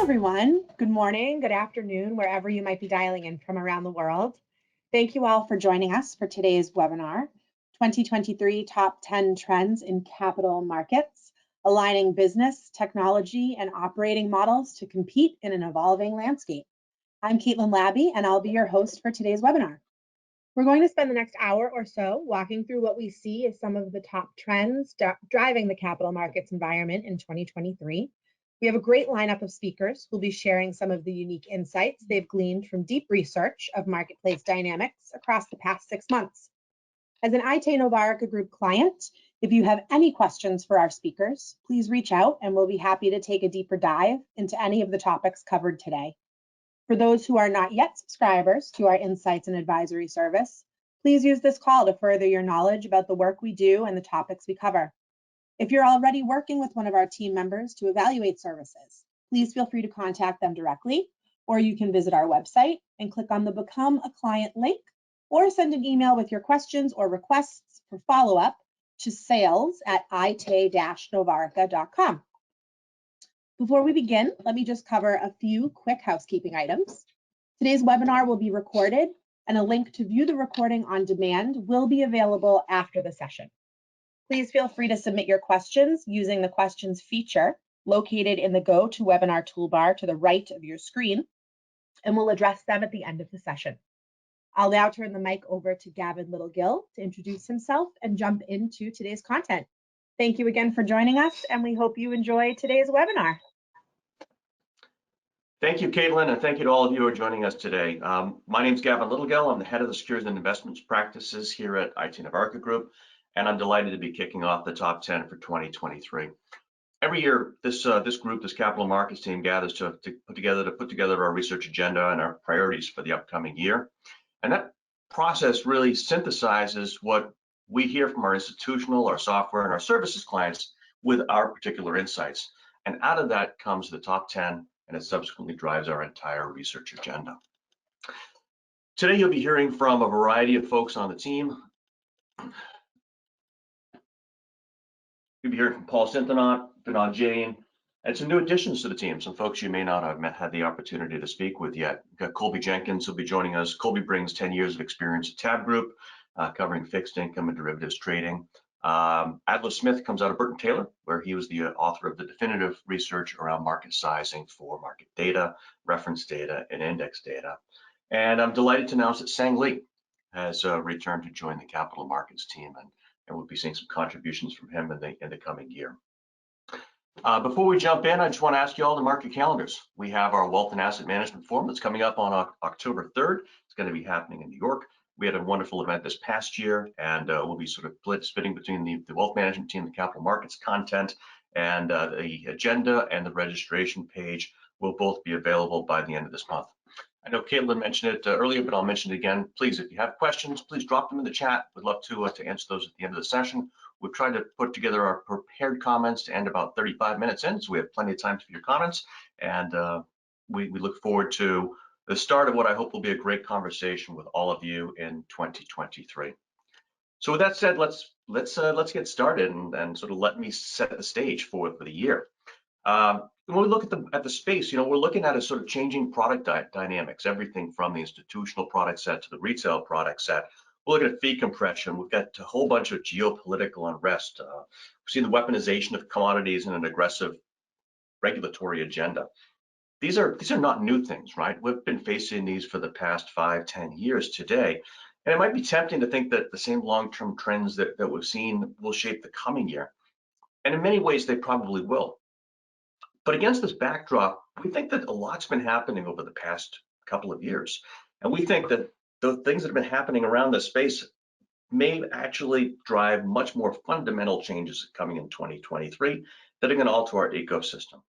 everyone. Good morning, good afternoon, wherever you might be dialing in from around the world. Thank you all for joining us for today's webinar, 2023 Top 10 Trends in Capital Markets, Aligning Business, Technology, and Operating Models to Compete in an Evolving Landscape. I'm Caitlin Labby, and I'll be your host for today's webinar. We're going to spend the next hour or so walking through what we see as some of the top trends driving the capital markets environment in 2023. We have a great lineup of speakers who'll be sharing some of the unique insights they've gleaned from deep research of marketplace dynamics across the past 6 months. As an IT Novarica Group client, if you have any questions for our speakers, please reach out and we'll be happy to take a deeper dive into any of the topics covered today. For those who are not yet subscribers to our Insights and Advisory service, please use this call to further your knowledge about the work we do and the topics we cover. If you're already working with one of our team members to evaluate services, please feel free to contact them directly, or you can visit our website and click on the Become a Client link, or send an email with your questions or requests for follow-up to sales@it-novarica.com. Before we begin, let me just cover a few quick housekeeping items. Today's webinar will be recorded, and a link to view the recording on demand will be available after the session. Please feel free to submit your questions using the questions feature located in the GoToWebinar toolbar to the right of your screen, and we'll address them at the end of the session. I'll now turn the mic over to Gavin Littlegill to introduce himself and jump into today's content. Thank you again for joining us, and we hope you enjoy today's webinar. Thank you, Caitlin, and thank you to all of you who are joining us today. My name is Gavin Littlegill. I'm the head of the Securities and Investments Practices here at IT Novarica Group, and I'm delighted to be kicking off the top 10 for 2023. Every year, this capital markets team gathers to put together our research agenda and our priorities for the upcoming year. And that process really synthesizes what we hear from our institutional, our software, and our services clients with our particular insights. And out of that comes the top 10, and it subsequently drives our entire research agenda. Today, you'll be hearing from a variety of folks on the team. You'll be hearing from Paul Synthonot, Vinod Jain, and some new additions to the team, some folks you may not have had the opportunity to speak with yet. We've got Colby Jenkins who'll be joining us. Colby brings 10 years of experience at Tab Group, covering fixed income and derivatives trading. Adler Smith comes out of Burton Taylor, where he was the author of the definitive research around market sizing for market data, reference data, and index data. And I'm delighted to announce that Sang Lee has returned to join the capital markets team, and we'll be seeing some contributions from him in the coming year. Before we jump in, I just want to ask you all to mark your calendars. We have our Wealth and Asset Management Forum that's coming up on October 3rd. It's going to be happening in New York. We had a wonderful event this past year, and we'll be sort of splitting between the wealth management team, the capital markets content, and the agenda and the registration page will both be available by the end of this month. I know Caitlin mentioned it earlier, but I'll mention it again. Please, if you have questions, please drop them in the chat. We'd love to answer those at the end of the session. We've tried to put together our prepared comments to end about 35 minutes in, so we have plenty of time for your comments. And we look forward to the start of what I hope will be a great conversation with all of you in 2023. So with that said, let's get started and sort of let me set the stage for the year. When we look at the space, we're looking at a sort of changing product dynamics, everything from the institutional product set to the retail product set. We're looking at fee compression. We've got a whole bunch of geopolitical unrest. We've seen the weaponization of commodities and an aggressive regulatory agenda. These are not new things, right? We've been facing these for the past 5-10 years today. And it might be tempting to think that the same long-term trends that we've seen will shape the coming year. And in many ways, they probably will. But against this backdrop, we think that a lot's been happening over the past couple of years. And we think that the things that have been happening around this space may actually drive much more fundamental changes coming in 2023 that are going to alter our ecosystem.